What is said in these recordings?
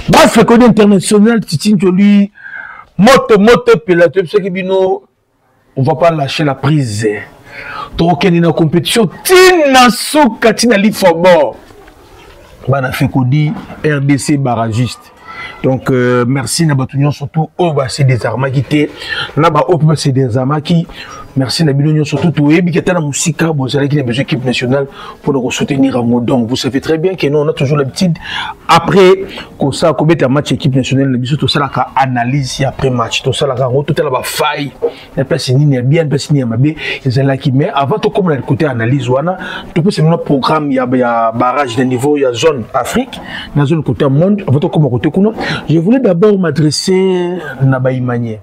Bah, Fécodie international, Titine Jolie, moto, pilote, ce qui bino, on va pas lâcher la prise. Donc, il y a une compétition, Tina Souka, Tina Lifobor. Bah, Fécodie, RDC barragiste. Donc, merci Nabatunion, surtout, c'est des armes qui étaient, là-bas, c'est des armes qui, merci Nabatunion, surtout, tout, et qui était la musique, vous avez besoin d'équipe nationale pour nous soutenir à Modon. Vous savez très bien que nous, on a toujours l'habitude, après, qu'on ça, qu'on mette un match équipe nationale, tout ça, là, analyse après match, tout ça, là, tout est là-bas, faille, la place ni bien, la place ni amabé, ils là qui met, avant tout, comme le côté analyse, tout peut, c'est notre programme, il y a barrage de niveau, il y a zone Afrique, dans la zone côté monde, avant tout, comme côté Kouno. Je voulais d'abord m'adresser à Nabaï Manier.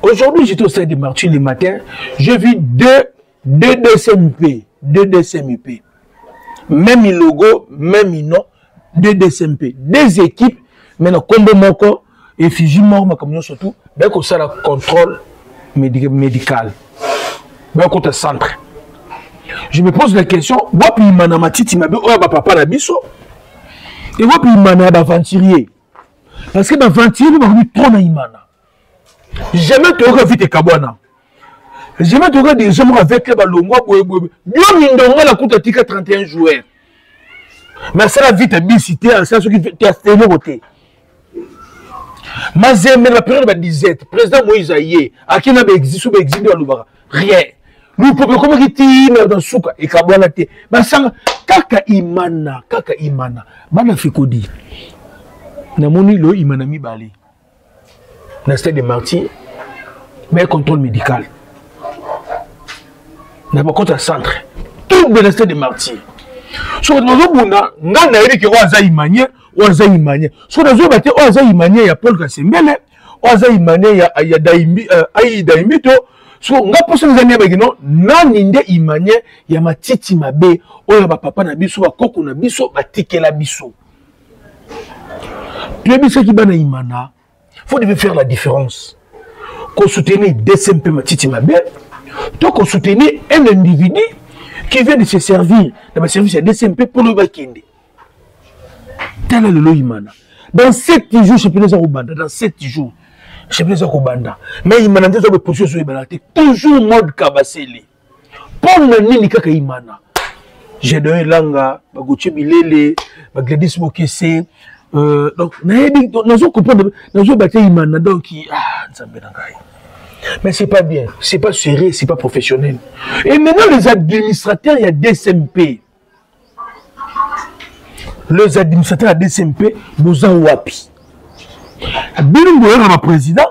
Aujourd'hui, j'étais au stade de Martyrs le matin. Je vis deux DCMP. Même logo, même nom, deux DCMP. Des équipes, mais le combo moko, et Fiji mort, ma communion surtout, bien que ça, le contrôle médical. Bien que centre. Je me pose la question, wapi mana matiti mabe, oya ba papa la biso, et wapi mana ba aventurier. Parce que dans 21 ans, on a trop d'imana. Jamais tu aurais vu tes cabana. Jamais tu aurais des gens avec les ballons. Bien, on a la coûte à 31 joueurs. Mais ça la vie est bien cité, c'est ce qui fait à côté. Mais la période de disette, président Moïse Aye, à qui n'a pas existé ou pas existé dans le bar. Rien. Nous, comment il était dans le souk et cabana. Mais ça, kaka imana. Bana Fécodie. Namoni lo imanami bali. Na stade de Martyrs, mais contrôle médical. N'a pas contre centre. Tout le stade de Martyrs. Sur le Buna, n'a pas que Oaza Imanie. Sur le Zoba, Oaza Imanie, il y a Paul Kassembele, Oaza Imanie, il y a Daimito. Sur n'a pas besoin d'années avec non, n'ande Imanie, il y a ma titi mabe, oya ba papa na biso, ba koko na biso, ba tike la biso. Il faut faire la différence. Qu'on soutenait DCMP Matiti Mabel, donc qu'on soutenait un individu qui vient de se servir dans le service de DCMP pour le Bakinde. Tel est le Loïmana. Dans 7 jours, je peux les Banda. Dans 7 jours, je peux les Banda. Mais il m'a dit que position sur les toujours mode Kabasseli. Pour le Nilikaka Imana. J'ai donné Langa, Bagoche Bilele, Bagledis Mokese. Donc, nous avons compris, nous avons battu Imana, donc, mais c'est pas bien, c'est pas sérieux, c'est pas professionnel. Et maintenant, les administrateurs, il y a DCMP. Les administrateurs à DCMP, nous avons wapi. Bilungo est le président,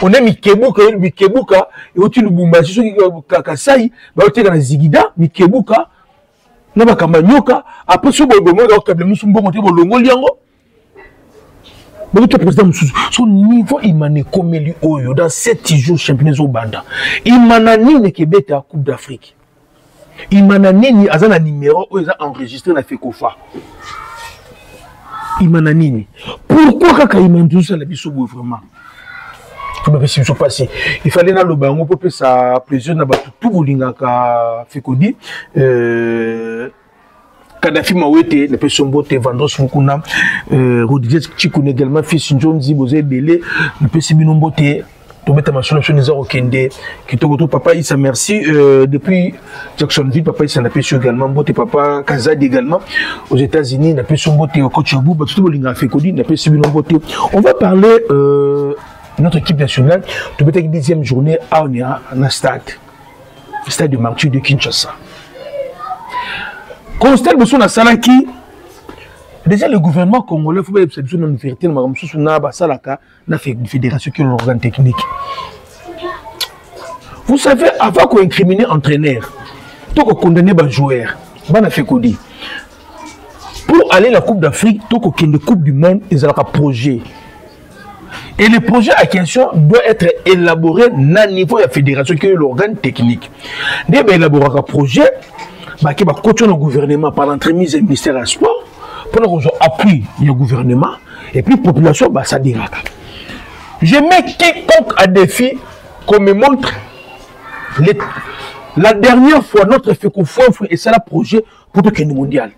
on est Mikebuka, et au-dessus du Bumbashi, ceux qui ont Kakasai, au-dessus de la Zigida, Mikebuka, n'a pas Kamanyoka, après ce moment, nous sommes montés au Longo Liango. Le président, son niveau, il m'a comme lui, dans 7 jours, championnat au Banda. Il m'a ni le Québec à Coupe d'Afrique. Il m'a ni à un numéro où il a enregistré la FECOFA. Il m'a ni. Pourquoi quand il m'a dit ça, la biso vraiment? Il fallait dans le bango pour que ça plaisir n'a pas tout boulinga ka Fécodie. Kadhafi Mawete, le person bote Vandros Mukuna, Rodriguez Chikoun également, fils John Zibozé Belé, le person Binombote, Tobeta Masonation Nizar Okende, qui te papa Issa merci, depuis Jacksonville, papa Issa n'a pas su également, bote papa Kazad également, aux États-Unis, n'a pas su bote au Kochabou, tout le monde a fait Fécodie, n'a pas su Binombote. On va parler de notre équipe nationale, Tobeta 10e journée à Onia, à stade de Martyrs de Kinshasa. Constat de son Salaki, déjà le gouvernement congolais, il faut que vous ayez une vérité, la fédération qui est l'organe technique. Vous savez, avant qu'on incrimine un entraîneur, donc on condamne un joueur, Fécodie. Pour aller à la Coupe d'Afrique, donc on a une Coupe du Monde, ils ont un projet. Et le projet à question doit être élaboré à niveau de la fédération qui est l'organe technique. Dès qu'on élabore un projet, qui va continuer le gouvernement par l'entremise du ministère du Sport, pour appuyer le gouvernement, et puis la population, ça dira. Je mets quiconque à défi qu'on me montre la dernière fois notre FECOFA et c'est le projet pour le mondial.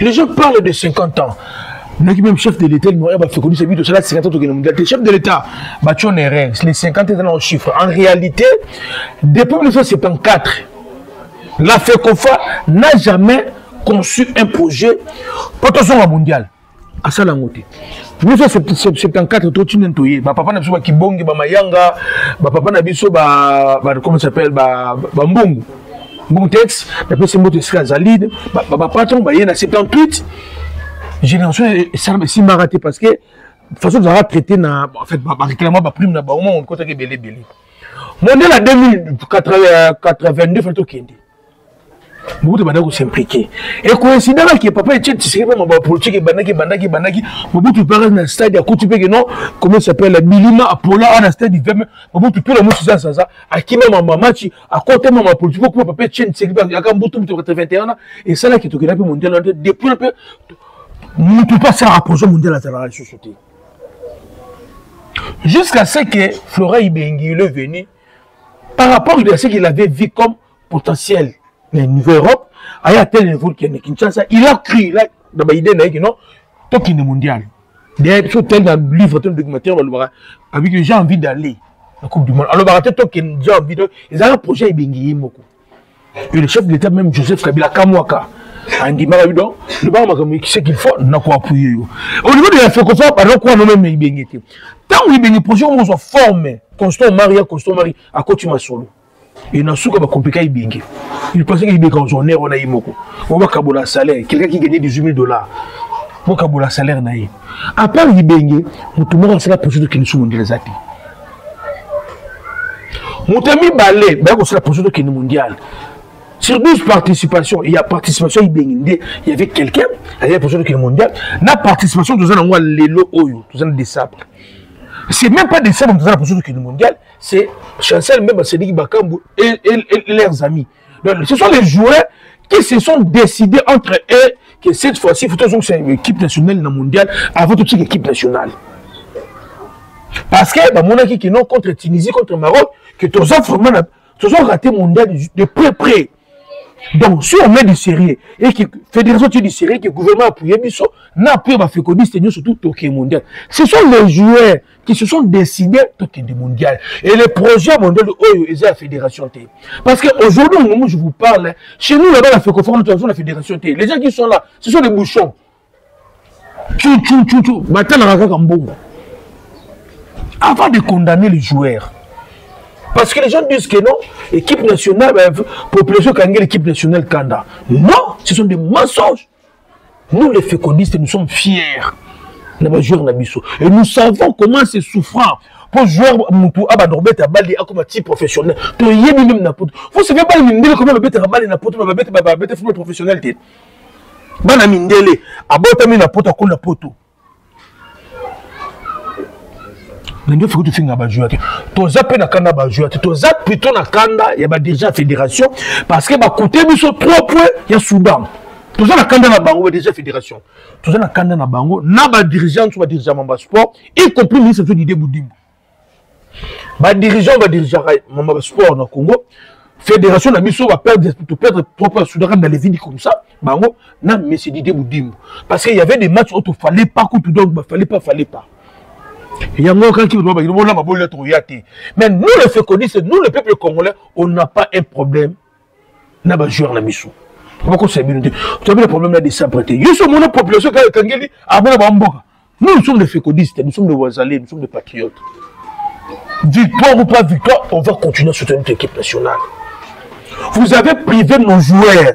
Les gens parlent de 50 ans. Même chef de l'État, il m'a fait connaître ce 50 ans mondial. Chef de l'État, les 50 ans en chiffre. En réalité, depuis 1974, la FECOFA n'a jamais conçu un projet pour le mondial. À ça, la moitié. 1974, tout le monde papa n'a pas Kibongi, Mayanga, papa n'a pas comment ça s'appelle, Mbongo. Bon texte, d'après ces mots de Zalid, papa il y en a 78. Génération, ça m'a raté parce que de toute façon, vous avez traité, en fait, réclamant ma prime, au moment où on a belé. Mondial à 2082, il faut tout qu'il y ait. Beaucoup de gens s'impliquer. Et coïncident là que papa est c'est vraiment politique et bandaki. Beaucoup de parents dans le stade à côté que non, comment ça s'appelle Bilima Apolla à la stade du VM. Beaucoup de tout le monde ça à qui même en match à côté même politique pour papa est c'est il y a quand beaucoup de 81 et ça là qui est au mondial depuis un peu nous ne pouvons pas se rapprocher mondial à la société. Jusqu'à ce que Flora Ibengi est venu par rapport à ce qu'il avait vu comme potentiel. Le niveau Europe, à tel niveau qu'il y a Kinshasa, il a créé là, dans l'idée que non, tout qui est mondial. D'ailleurs, sur tel livre, tel documentaire, avec les gens envie d'aller à la Coupe du Monde. Alors, tout qui est déjà envie de, ils ont un projet Ibengi beaucoup. Et le chef de l'État, même Joseph Kabila Kamwaka, a dit Marabidon, le bar ce qu'il faut, n'a quoi appuyer. Au niveau de la FECOFA, par exemple, quoi, nous même Ibengi. Tant que Ibengi projet, on se forme, constant mari, à côté de solo. Et dans ce cas, compliqué Ibengi. Il pensait qu'il y avait un zoneur, on a eu beaucoup. On va caboler salaire. Quelqu'un qui gagnait $18 000. On va caboler salaire. À part Ibengi, on te montre la procédure qui nous sommes mondialisés. On t'a mis balai, c'est la procédure qui est mondiale. Sur 12 participations, il y a participation Ibengi. Il y avait quelqu'un, il y a la procédure qui est mondiale. La participation, nous allons voir les lots, nous allons des sabres. C'est même pas des sabres dans la procédure qui est mondiale, c'est Chancel, même Sédiki Bakambu et leurs amis. Donc, ce sont les joueurs qui se sont décidés entre eux que cette fois-ci, il faut que c'est une équipe nationale mondiale avant toute équipe nationale. Parce que, mon équipe qui est non contre Tunisie, contre Maroc, que tous ont raté mondial de près. Donc, si on met du sérieux et que la fédération du sérieux, que le gouvernement a appuyé, n'a pas fait connaître surtout Tokyo mondial. Ce sont les joueurs qui se sont décidés Tokyo mondial. Et les projets mondiaux, ils ont la fédération T. Parce qu'aujourd'hui, au moment où je vous parle, chez nous, là-bas, la FECOFA, nous avons la fédération T. Les gens qui sont là, ce sont les bouchons. Avant de condamner les joueurs. Parce que les gens disent que non, équipe nationale, population Kangé, l'équipe nationale Kanda. Non, ce sont des mensonges. Nous, les fécondistes, nous sommes fiers de jouer Nabiso. Et nous savons comment c'est souffrant pour jouer Moutou Abadorbe Tabali comme un type professionnel. Vous savez pas comment le bête Tabali n'a pas de football professionnel. Bana Mindele, Abotami n'a pas de poto. Il faut que tu fasses un joueur. Tu as appelé un joueur. Tu as plutôt un Kanda, il y a déjà fédération. Parce que côté de 3 points, il y a Soudan. Tu as un Kanda na Bango, déjà fédération. Tu as un Kanda na Bango, na dirigeant, tu vas diriger Mamba Sport, y compris le ministre de Boudimbo. Dirigeant va diriger Mamba Sport na Congo. Fédération na Misso va perdre propre Soudan dans les villes comme ça. Bango, na Messi Didier Boudimbo. Parce qu'il y avait des matchs où il ne fallait pas, fallait pas. Il y a un qui mais nous les fécondistes, nous le peuple congolais, on n'a pas un problème. N'a pas joué la mission. Pourquoi c'est bien? Tu as le problème là de s'apprêter. Nous sommes une population qui nous sommes des fécondistes, nous sommes des Ouazalais, nous sommes des patriotes. Victoire ou pas victoire, on va continuer à soutenir notre équipe nationale. Vous avez privé nos joueurs,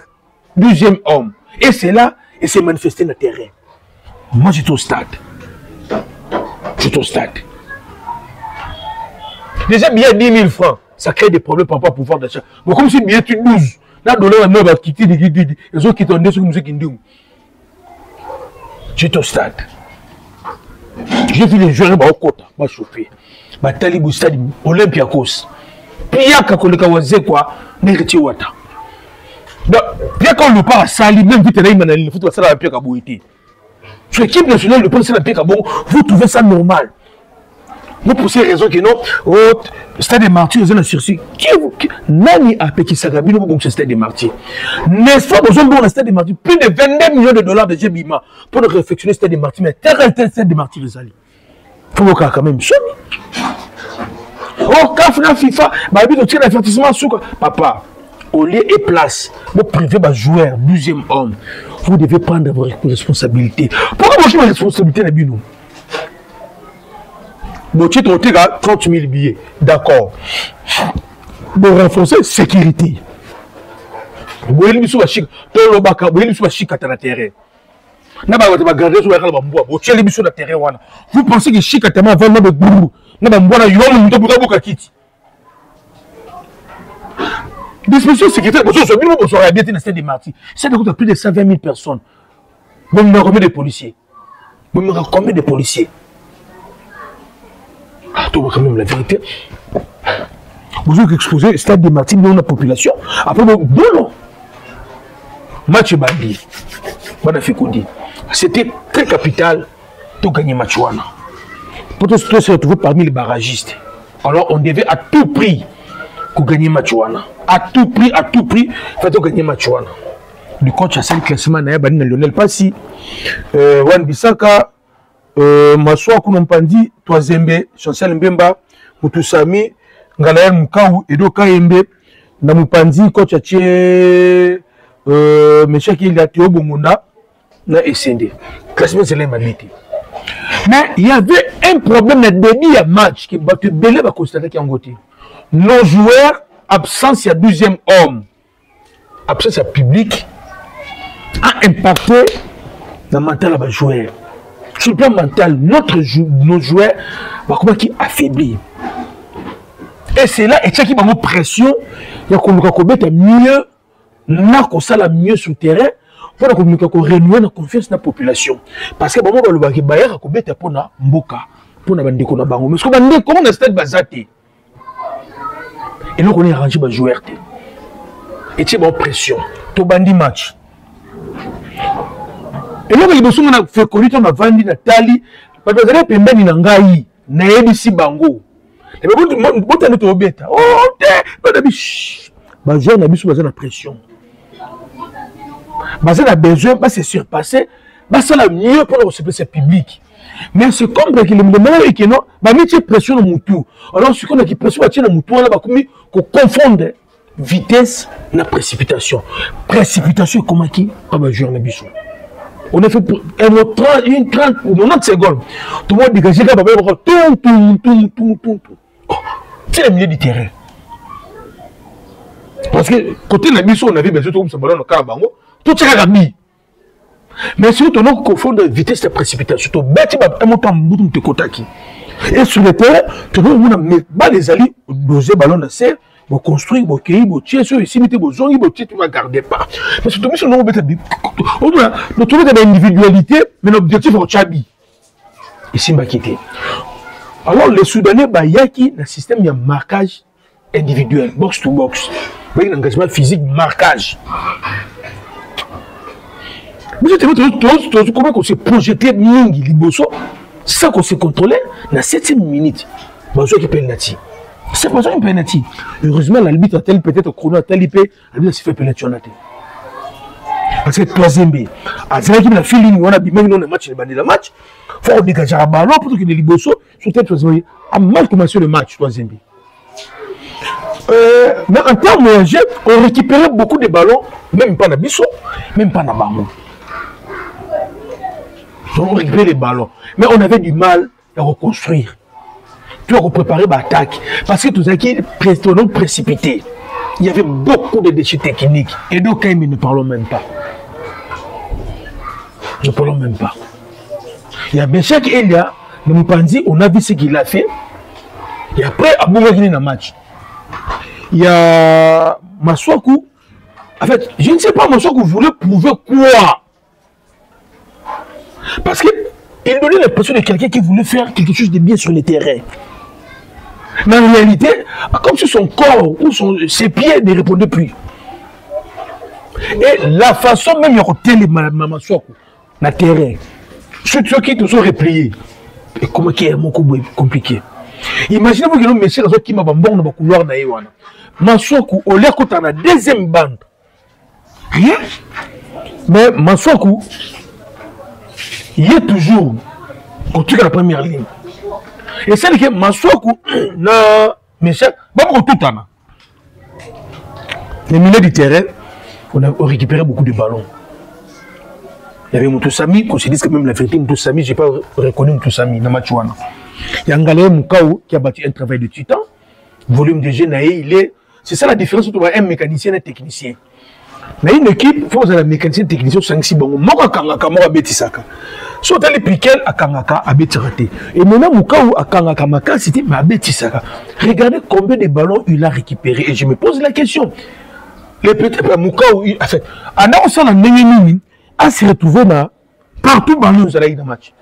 12e homme, et c'est là, et c'est manifesté dans le terrain. Moi j'étais au stade. J'étais au stade. Déjà, bien 10 000 francs, ça crée des problèmes par rapport au pouvoir d'achat. Mais comme si bien tu 12, là, dollar, on va quitter les autres qui t'ont dit ce que nous avons. J'étais au stade. J'ai vu les joueurs au côté, moi chauffé. Talibou stade Olympiakos. Pia Kakoleka Wazé quoi, Neriti Wata. Donc, bien qu'on le parle à Sali, même vite, il faut que ça la Pia Kabouiti. Sur l'équipe nationale, le président de Pia Kabou, vous trouvez ça normal. Vous pour ces raisons que non, stade des martyrs, ils ont un sursis. Nani a payé Sagabino pour ce stade des martyrs. N'est-ce pas, besoin de stade des martyrs, plus de 22 millions de dollars de Jebima pour réfectionner stade des martyrs, mais tel stade des martyrs, les alliés. Il faut quand même ça. Oh, quand la FIFA, bah, il tire l'avertissement sur papa. Au lieu et place, vous privez un joueur, 12e homme. Vous devez prendre vos responsabilités. Pourquoi vous avez une responsabilité, Nabinou? Bon, tu as 30 000 billets. D'accord. Bon, renforcer la sécurité. Vous voyez, vous avez chic à la terre. Vous pensez que chic à terre va vraiment de boum. Disposition sécuritaire, vous avez bien été des martyrs. C'est de plus de 120 000 personnes. Vous me combien de policiers? Vous me combien de policiers? Ah, tu vois quand même la vérité. Vous avez exposé le stade des martyrs dans la population. Après, bon, match bandi. C'était très capital pour gagner match. Pour tout se retrouver parmi les barragistes. Alors, on devait à tout prix pour gagner match. À tout prix, il fallait gagner match. Le coach a fait le classement, Lionel Passi, Wan Bissaka, Maswa Kunompandi, Toazembe, Chancel Mbemba, Mutusami, Ngalael Mukau, Edo Kaembe, Namupandi, coach Ache, Monsieur Kilatio Bomunda, na SND. Classement, c'est l'immunité. Mais il y avait un problème de début à match qui battu Belé va constater qu'il y a un côté. Nos joueurs, absence, il y a 12e homme, absence à public, a impacté dans le mental des joueurs. Sur le plan mental, nos joueurs, comment qui affaiblit. Et c'est là, et c'est qui va avoir pression, il y a qu'on va mieux, la mieux sur le terrain, pour renouer la confiance dans la population. Parce que bon, on va le faire pour la mboka, pour la bande de bango. Mais ce qu'on va dire, comment on a stade basate. Et donc on est arrangé par joueur. Et c'est bon pression. To bandi match. Et donc il faut qu'on fait connaître ma vandi Nathalie. Parce que vous avez pembeni na ngai na ebisi bango. Et bien vous t'en êtes au bêta. Oh t'es. Bah joueur na biso bazana pression. Bazana a besoin de se surpasser. Bah ça la mieux pour le public. Mais c'est comme que le moment est que non, bah mettre pression dans moutou. Alors ce qu'on a qui pression dans moutou là, bah comme qu'on confonde vitesse na précipitation. Précipitation comment qui pas bah jouer na biso. On a fait pour une 30 ou 90 secondes. Tout le monde dégagé là, bah tout. C'est le milieu du terrain. Parce que côté na biso on avait besoin de comme ça ballon au Karabango, tout c'est rami. Mais si on a confondre vitesse de précipitation, tu bête un montant bouton de kotaki. Et sur le terrain, tu vas les alliés doser ballon de serre, vous construire, vous cueillir, vous tirer sur les cimetières, vous zonger, vous tirer, tu vas garder pas. Mais si tu mets sur le bête, nous trouvons de l'individualité, mais l'objectif est au Tchabi. Ici, m'a quitté. Alors, les Soudanais, il y a un système de marquage individuel, box to box. Il y a un engagement physique, marquage. Vous savez comment on s'est projeté Mingi Liboso, ça qu'on s'est contrôlé dans 7e minute. Bonjour qui penalty. C'est pas ça un penalty. Heureusement, l'arbitre a-t-elle peut-être au chrono, a-t-elle IP, l'arbitre s'est fait penalty en athée. Parce que 3e B, à ce moment-là, la feeling, on a bien dans le match, le match, il faut dégager un ballon pour que les Liboso, sur tête 3e B, a mal commencé le match 3e B. Mais en termes de jeu, on récupérait beaucoup de ballons, même pas dans Bisso, même pas dans Bamou. On récupérait les ballons. Mais on avait du mal à reconstruire. Tu as préparé l'attaque. Parce que tout ça qui est précipité. Il y avait beaucoup de déchets techniques. Et donc, ne parlons même pas. Ne parlons même pas. Il y a Béchak et Elia, on a vu ce qu'il a fait. Et après, à Boumagini dans le match. Il y a Maswaku. En fait, je ne sais pas, Maswaku voulait prouver quoi. Parce qu'il donnait l'impression de quelqu'un qui voulait faire quelque chose de bien sur le terrain. Mais en réalité, comme si son corps ou ses pieds ne répondaient plus. Et la façon même de les Maswaku, dans le terrain, ceux qui te sont repliés. Et comment qui est compliqué. Imaginez-vous que nous messieurs qui m'a bon dans le couloir d'ailleurs. Massoku, au lieu qu'on a deuxième bande. Rien. Mais Massoku, il est toujours au truc à la première ligne. Et celle que Massoku, na messieurs, pas pour tout temps. Les milieux du terrain, on a récupéré beaucoup de ballons. Il y avait Moutoussami, qu'on se dise que même la vérité, Moutoussami, je n'ai pas reconnu Moutoussami dans Matchouana. Il y a Ngalé Moukaou qui a bâti un travail de titan. Volume de jeu, il est. C'est ça la différence entre un mécanicien et un technicien. Mais une équipe, il faut que un mécanicien et un technicien 5-6 bons. Moi, Kangaka, moi, Betisaka. Soit les piquels à Kangaka, à Betirate. Et maintenant, Moukaou à Kangaka, Maka, c'était ma Betisaka. Regardez combien de ballons il a récupéré. Et je me pose la question. Les petits Moukaou, en fait, en annonçant la Nénémini, à se retrouver là, partout dans le match.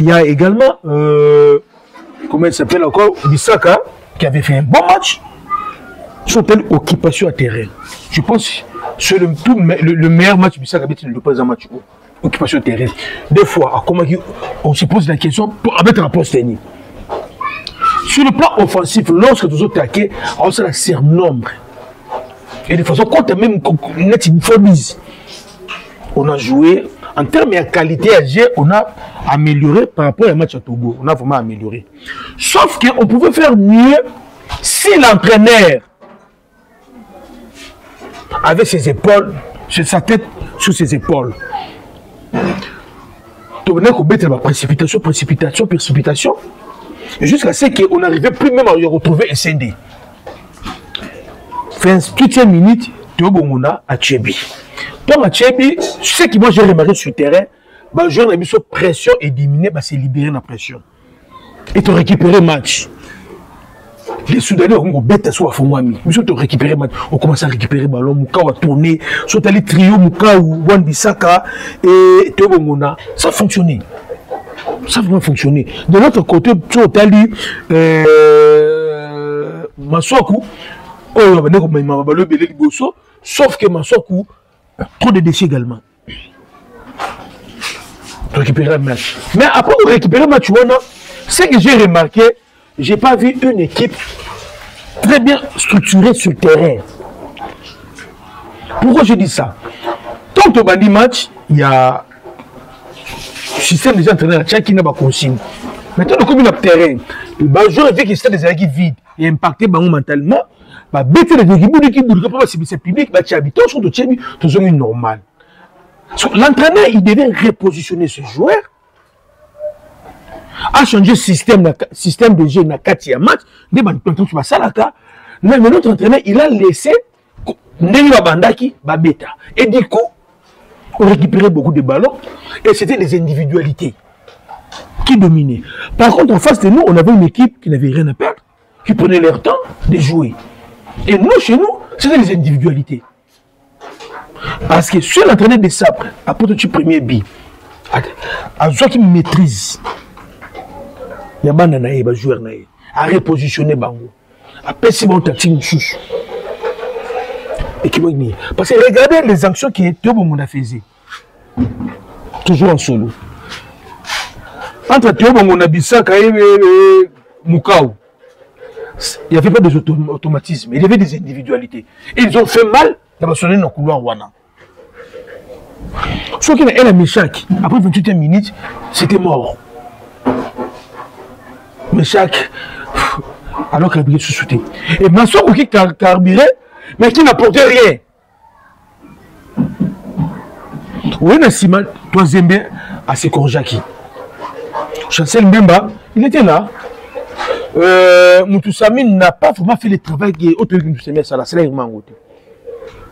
Il y a également, comment il s'appelle encore, Bissaka, qui avait fait un bon match. Sur telle occupation à terrain. Je pense que c'est le meilleur match Bissaka, c'est le pas un match occupation à terrain. Des fois, on se pose la question pour mettre la poste technique. Sur le plan offensif, lorsque nous autres attaqués, on se la surnombre. Et de façon, quand même une folie, on a joué, en termes de qualité à jeu, on a amélioré par rapport au match à Togo. On a vraiment amélioré. Sauf qu'on pouvait faire mieux si l'entraîneur avait ses épaules, sur sa tête, sur ses épaules. Donc, on a la précipitation. Et jusqu'à ce qu'on n'arrivait plus même à y retrouver SND. Fin 8e minute, Théobongona à Tchébi. Donc, à Tchébi, ce que moi j'ai remarqué sur le terrain, le joueur a mis sur pression et diminué, c'est libérer la pression. Et tu récupérer le match. Les Soudanais ont bête sur Afongwami. Nous sommes récupérés, on commence à récupérer le ballon, Moukaou a tourné, sont allés trio Moukaou, Wan Bissaka et Théobongona. Ça a fonctionné. Ça a vraiment fonctionné. De l'autre côté, tu as dit Massoku, sauf que Massoku, trop de déchets également. Récupérer le match. Mais après récupérer le match, ce que j'ai remarqué, je n'ai pas vu une équipe très bien structurée sur le terrain. Pourquoi je dis ça? Tant au bandi match, il y a le système des entraîneurs qui n'a pas consigne. Maintenant, comme il y a le terrain, le joueur vu qu'il s'est des équipes vides et impacté mentalement, bêter les équipes c'est public, c'est habitant sur le tchébi, tout est normal. L'entraîneur, il devait repositionner ce joueur, a changé le système de jeu dans le match, mais notre entraîneur, il a laissé et du coup, on récupérait beaucoup de ballons et c'était les individualités qui dominaient. Par contre, en face de nous, on avait une équipe qui n'avait rien à perdre, qui prenait leur temps de jouer. Et nous, chez nous, c'était les individualités. Parce que sur l'entraîneur de Sabre, après le premier but, à ceux qui maîtrisent, il y a des joueurs à repositionner Bango. Après, c'est bon, tactique chouche. Parce que regardez les actions qui étaient au moment de faisait. Toujours en solo. Entre Théo Bongo Bissaka et Moukaou, il n'y avait pas des automatismes, il y avait des individualités. Et ils ont fait mal dans le couloir Wana. Sauf qu'il y a un Meshak, après 28e minute, c'était mort. Meshak, alors qu'il a brillé sous soutien. Et Massoku qui carburait, mais qui n'apportait rien. Oui, Nassima, troisième bien, à Sekonjaki. Chancel Mbemba, il était là. Moutoussami n'a pas vraiment fait le travail qui est autre que Moutoussami, ça là, c'est là il m'a engouté.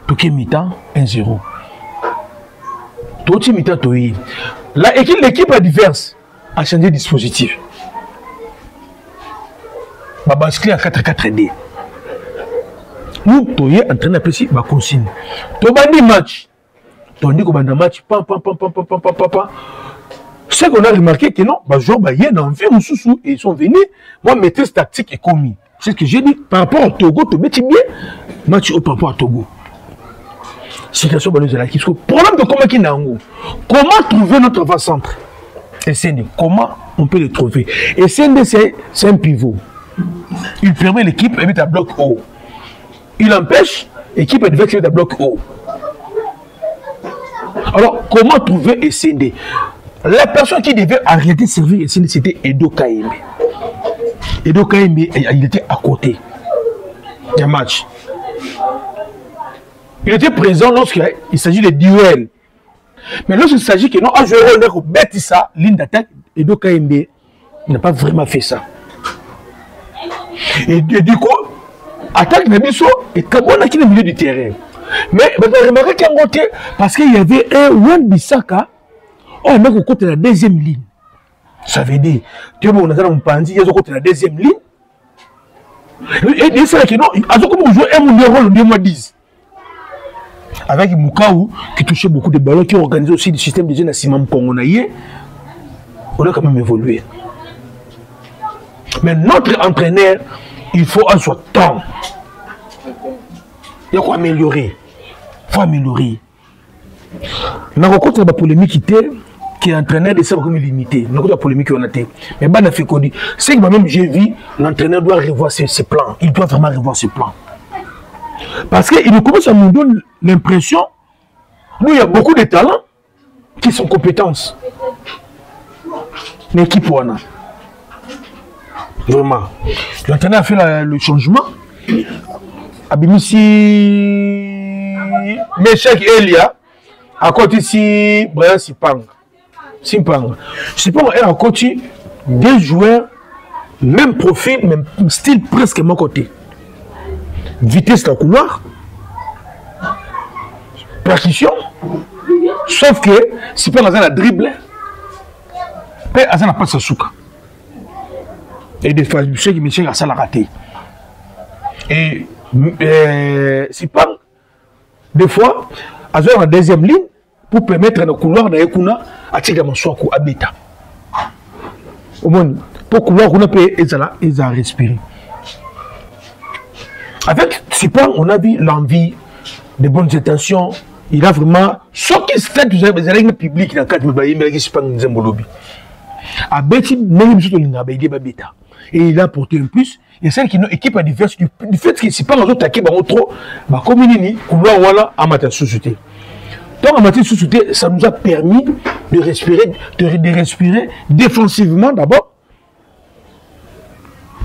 Toké mi-temps, 1-0. Toké mi-temps, Toké. L'équipe adverse a changé de dispositif. Ma bascule en 4-4-D. Nous, Toké entraîné à précis, ma consigne. Tobandi match. Tandis qu'on a un match, ce qu'on a remarqué que non, les joueurs ils sont venus, moi maîtrise tactique est commis. C'est ce que j'ai dit par rapport à Togo, tu mets bien match par rapport à Togo. Situation de la question. Problème de comment trouver notre avant-centre. Essende, comment on peut le trouver? Essende, c'est un pivot. Il permet l'équipe de mettre un bloc haut. Il empêche l'équipe de mettre un bloc haut. Alors, comment trouver Essende? La personne qui devait arrêter de servir Essende, c'était Edo Kaembe. Edo Kaembe, il était à côté du match. Il était présent lorsqu'il s'agit de duels. Mais lorsqu'il s'agit que non, un joueur de Betissa, ligne d'attaque, Edo Kaembe n'a pas vraiment fait ça. Et du coup, attaque Nabiso est comme on a qui est au milieu du terrain. Mais vous avez remarqué qu'à côté, parce qu'il y avait un Wan Bissaka, on a au côté de la deuxième ligne. Ça veut dire, tu vois, on a un Pandi, il y a au côté de la deuxième ligne. Et c'est là que non, à ce moment où on joue un rôle en 2010. Avec Mukaou, qui touchait beaucoup de ballons, qui organisait aussi le système de jeu à Simam Kongonaye, on a quand même évolué. Mais notre entraîneur, il faut un soit temps. Il faut améliorer. Il faut améliorer. Dans le côté de la polémique qui est entraîneur de ça comme limité. Dans le côté de la polémique qu'on a été. Mais ben a fait qu'on dit, c'est que même j'ai vu, l'entraîneur doit revoir ses plans. Il doit vraiment revoir ses plans. Parce qu'il commence à nous donner l'impression, nous il y a beaucoup de talents qui sont compétences. Mais qui pour nous? Vraiment. L'entraîneur a fait le changement. Abimissi Meshek Elia, à côté ici, Brian Sipang. Sipang est à côté des joueurs, même profil, même style presque mon côté. Vitesse dans le couloir, percussion, sauf que si pas dans un dribble, peut à n'a pas sa souka. Et des fois, je sais que Michel a ça la raté. Et si pas, des fois, à la deuxième ligne, pour permettre le couloir d'Aekuna à tirer mon soin à bêta. Au moins, pour couloir, on a pu respirer. Avec Sipan, on a vu l'envie, de bonnes intentions. Il a vraiment. Ce qui se fait, vous avez des règles publiques dans le cadre de l'État, mais Sipan nous aime l'objet. À Betty, même si on a dit Beta. Et il a apporté un plus. Et celle qui est une équipe à diverses, du fait que Sipan nous a attaqué, trop, comme il dit, couloir, voilà, en matière de société. Donc, en matière de société, ça nous a permis de respirer, de respirer défensivement d'abord.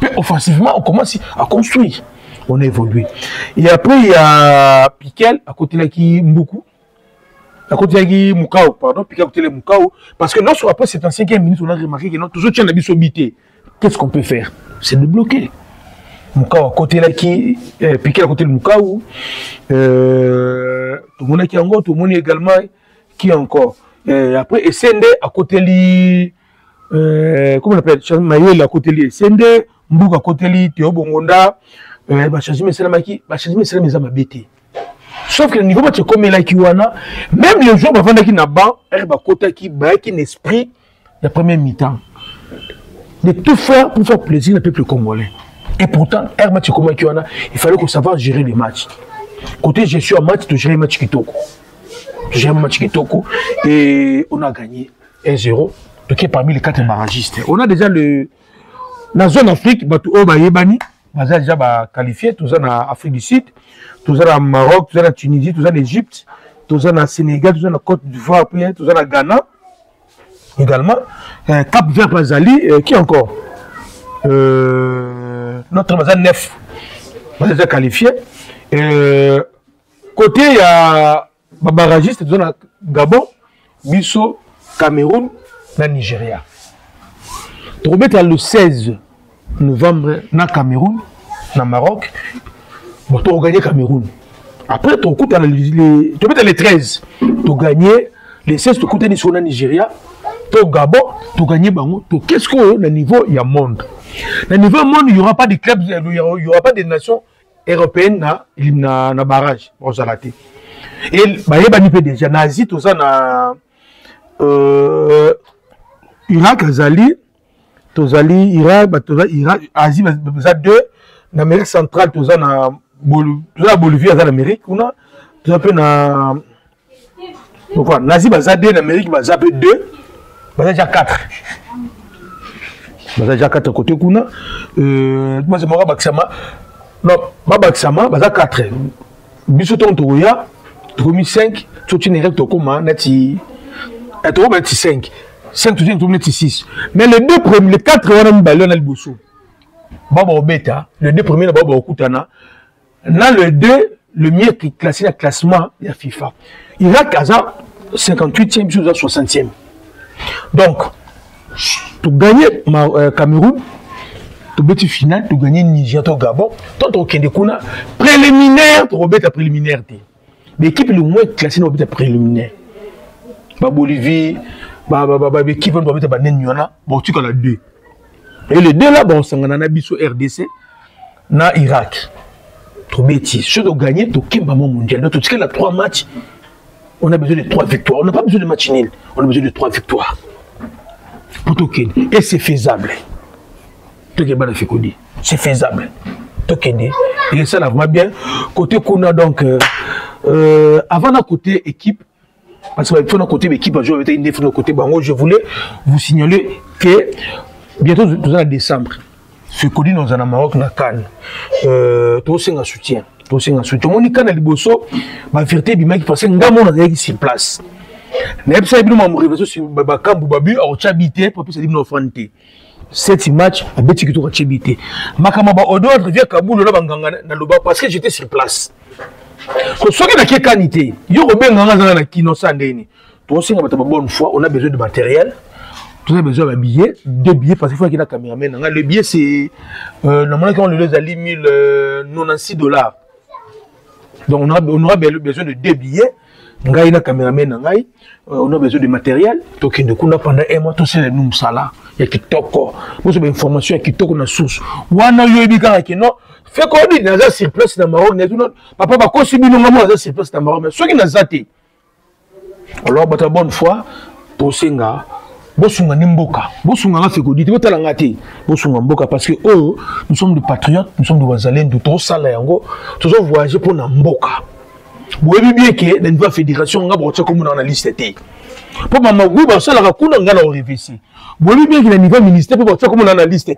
Puis offensivement, on commence à construire. On a évolué. Et après, il y a Piquel, à côté de qui Mboukou. À côté de Moukao, pardon, Piquel à côté de Moukao. Parce que lorsqu'on après cette 5e minute, on a remarqué que non, toujours tient la bisobité. Qu'est-ce qu'on peut faire? C'est de bloquer. Moukao à côté de qui, Piquel à côté de Moukao. Tout le monde qui est encore, tout le monde également qui est encore. Après, Essende à côté de comment on appelle? Maïel à côté de Essende, Mbouk à côté de Théo Bongonda. Sauf que le niveau de comme là qui wana, même les joueurs avant qui n'a pas, qui un esprit la première mi-temps. De tout faire pour faire plaisir au peuple congolais. Et pourtant, il fallait qu'on sache gérer les matchs. Côté gestion match, tu gères le match Kitoko. Tu gères le match Kitoko et on a gagné 1-0. Donc parmi les 4 barragistes. On a déjà la zone Afrique, Bayebani. On a déjà qualifié, tout ça en Afrique du Sud, tout ça en Maroc, tout ça en Tunisie, tout ça en Égypte, tout ça en Sénégal, tout ça en Côte d'Ivoire, tout ça en Ghana. Également, Cap Vert Bazali, qui encore notre Mazan 9, on a déjà qualifié. Côté, il y a barragiste, tout ça en Gabon, Bisso, Cameroun, et Nigeria. Tu remets le 16 novembre na Cameroun, na Maroc, bon, tu as gagné Cameroun. Après, tu as les 13, tu as gagné les 16, tu as gagné sur le Nigeria, tu as Gabon, tu as gagné Bango. Qu'est-ce qu'il y a au niveau, il y a monde. Au niveau monde, il n'y aura pas de clubs, il n'y aura pas de nations européennes na barrage. Bon, ça l'a été. Et il y a déjà Nazi, tout ça, Irak, Azali. Tozali, Irak, Asie, ça 2, en Amérique centrale, Tozali, Bolivie, en Amérique, on a, Tozali, Nazi, ça 2, en Amérique, ça 2, Baza déjà 4. Baza déjà 4 côté kuna. Moi c'est moi Baksama. Non, Baksama, baza 4. Biso ton toya, 5, tu tu n'es to comment nati. Et tu vas 5. 5 tu tu 6. Mais les deux premiers, les 4 on a un ballon à l'bosso. Baba Obeta, les deux premiers Baba Okutana. Dans le 2, le mieux qui classé dans le classement de la FIFA. Irak a 58e sur 60e. Donc, tu gagnes Cameroun, tu bats final, tu gagnes Niger, tu Gabon, tu as un préliminaire, tu as préliminaire. L'équipe le moins classée dans le préliminaire. Bolivie, l'équipe qui va Nyona, tu as 2. Et les deux là, on s'en a RDC, na Irak. Tu bêtis. Si tu gagnes, tu as gagné mondial. Donc, tu as 3 matchs. On a besoin de 3 victoires. On n'a pas besoin de match nul. On a besoin de 3 victoires. Pour tout. Et c'est faisable. C'est faisable. Et ça, là, vraiment bien. Côté qu'on a donc, avant d'un côté équipe, parce qu'il faut d'un côté équipe, je voulais vous signaler que bientôt, nous allons en décembre. Ce qu'on dit dans un Maroc, na Cannes, tout c'est un soutien. Tout c'est un soutien. On dit Cannes à Liboso, ma vérité, il m'a dit parce que nous avons sur place. Mais ça, il m'a révélé sur Babakam, Boubabu, à Ochabité, pour que ça nous offre. 7 matchs, à Betty Kito Ochabité. Makamaba, au dehors, je viens à Kaboul, parce que j'étais sur place. Donc, ce qui est la qualité, il y a un peu de Sandeni. Tout c'est une bonne foi, on a besoin de matériel. Tout a besoin d'un billet, 2 billets, parce qu'il faut qu'il y ait un caméraman. Le billet, c'est. Normalement, quand on le laisse à $1,096. Donc, on aura besoin de 2 billets. On a un caméraman, on a besoin de matériel. Donc, pendant un mois, tout c'est le nom sala. Il y a qui toque. Vous avez une information qui toque dans source. Ou on a eu un non. Fait qu'on dit, il y a sur place dans Maroc. Papa, pas qu'on subit normalement, il y a sur place dans Maroc. Mais ceux qui n'ont pas été. Alors, à bonne foi, pour Senga. Bosunga Nimboka, Bosunga Fekodi, Bosunga Mboka, parce que eux, nous sommes des patriotes, nous sommes des Wazalens, nous sommes Salayango, nous sommes voyagés pour Namboka. Vous voyez bien que dans une fédération, on a besoin comme on a liste. Pour maman, vous avez besoin de la Kuna, on a révisé. Vous voyez bien que le niveau ministère, pour comme on a liste.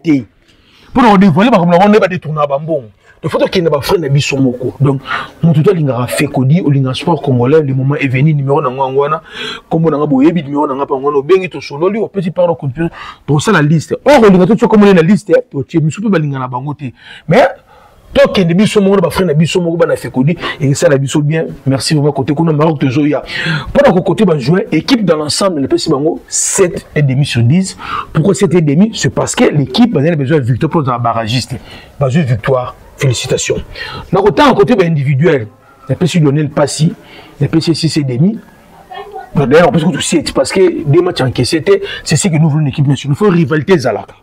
Pour nous dévoiler, on n'a pas détourné à Bambon. Il faut qu'il n'y ait pas de frein à Bissomoko. Donc, nous tout le monde a fait Kodi, ou l'Inga Sport congolais, le moment est venu, numéro d'Angwana, comme on a beau numéro d'Angwana, bien tout solo, lui, au petit parle computer, pour ça la liste. Or, on a tout comme on est la liste, tu es mis sur le Linga Bangote. Mais, tant qu'il y a des Bissomoko, il frein à Bissomoko, il a fait Kodi, et ça la Bisso bien. Merci vraiment, côté qu'on a Maroc de Zoya. Pendant que côté va jouer, équipe dans l'ensemble, le PC Bango, 7,5 sur 10. Pourquoi 7,5? C'est parce que l'équipe a besoin de victoire pour un barragiste. Besoin de victoire. Félicitations. Dans autant côté individuel, les PC Lionel Passy, les PC 6,5. D'ailleurs, on peut tout 7 parce que des matchs encaissés, c'est ce que nous voulons une équipe nationale. Il faut rivalité Zalaka.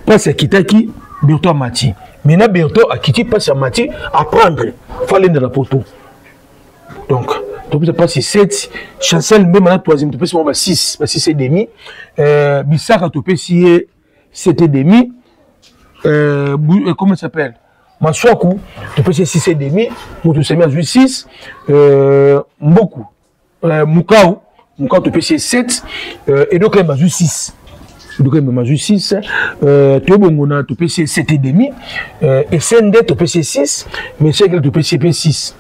Passe à Kitaki, Berto à Mati. Maintenant, Berto à Kitaki, passe à Mati, apprendre. Il faut aller dans la poteau. Donc, tu peux passer 7. Chancel, même à la troisième, tu peux passer 6, 6,5. Bissaka, tu peux passer 7,5. Comment ça s'appelle? Maswaku, tu peux essayer 6,5, Moutoussemi a joué 6, Mboku, Moukao, tu peux essayer 7, et donc il a joué 6. Donc il a joué 6, Théobongona, tu peux essayer 7,5, et Sende, tu peux essayer 6, mais Segel, tu peux essayer 6.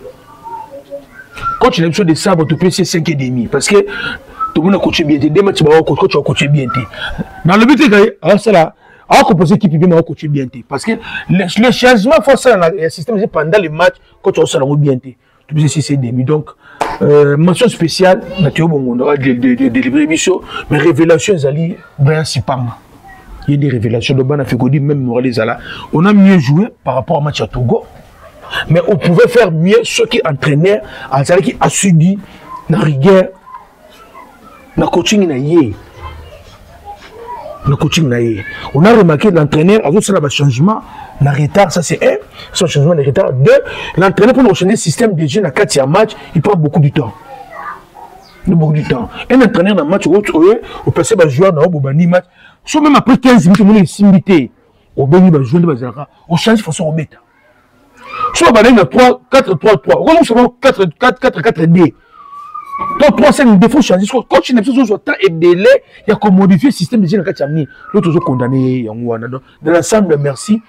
Quand tu as l'impression de ça, tu peux essayer 5,5, parce que tout le monde a coaché bien, des matchs, tu as coaché bien. Dans le but, c'est là. Alors qu'on pose l'équipe bien, on coach bien. Parce que le changement forcé dans le système, c'est pendant les matchs, quand tu as bien. Tu peux essayer 6,5. Donc, mention spéciale, on aura des émissions, mais révélations, il y a des révélations. Donc, on a fait même Morales. On a mieux joué par rapport au match à Togo, mais on pouvait faire mieux ceux qui entraînaient, qui a subi la rigueur, le coaching. Le coaching, on a remarqué l'entraîneur a fait un changement de retard, ça c'est un, son changement de retard. 2, l'entraîneur pour changer le système de jeu dans 4 matchs, il prend beaucoup de temps. Un entraîneur dans le match, on peut passer à jouer dans un match, soit même après 15 minutes, on est simité, on va jouer dans le on change de façon au bêta. Soit on va aller dans 3-4-3-3, on va 4-4-4-D. Donc 3-5 défauts changer. Coach n'a pas temps et délai, il y a comme modifier le système de génie quand il y a l'autre condamné. Dans l'ensemble, merci.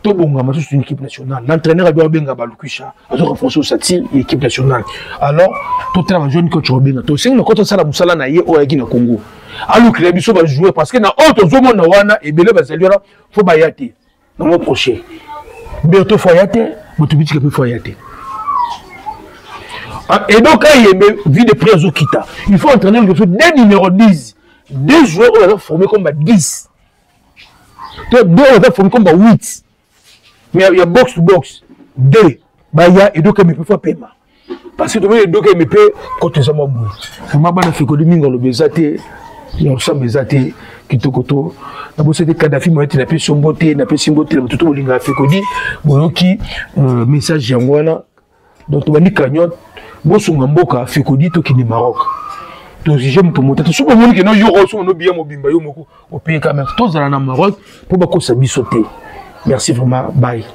Tout bon, c'est une équipe nationale. L'entraîneur a bien Balukusha, a renforcé sa équipe nationale. Alors, tout le monde jeune coach Robin, tout c'est quand on s'est la moussala na yé au Guinée Congo. Alors que les bisous va jouer parce que na autre zone na wana et belé va saluer là, faut bayate. Dans le prochain. Bientôt faut yate, motubichi que faut yate. Et donc, quand il y a une vie de presse au Kita, il faut entraîner le des numéros 10. Deux joueurs on a formé comme 10. Deux on a formé comme 8. Mais il y a box to box. 2. Il y a et donc il peut faire paiement. Parce que donc il peut côté ça moi. Je m'abonne fait que le mingo le bezate, il y a ça bezate kitokoto. D'abord c'était Kadhafi moi il a fait son beauté, il a fait son beauté tout le linga fait que dit bon qui message yangwana. Donc on dit cagnotte bosso mboka fait que dit to qui ni Maroc. Donc j'aime tout monter. Tout le monde qui non yo reçoit no bien mobimba yo moko au pays quand même. Tous dans le Maroc pour ba ko sa bisoté. Merci vraiment, bye.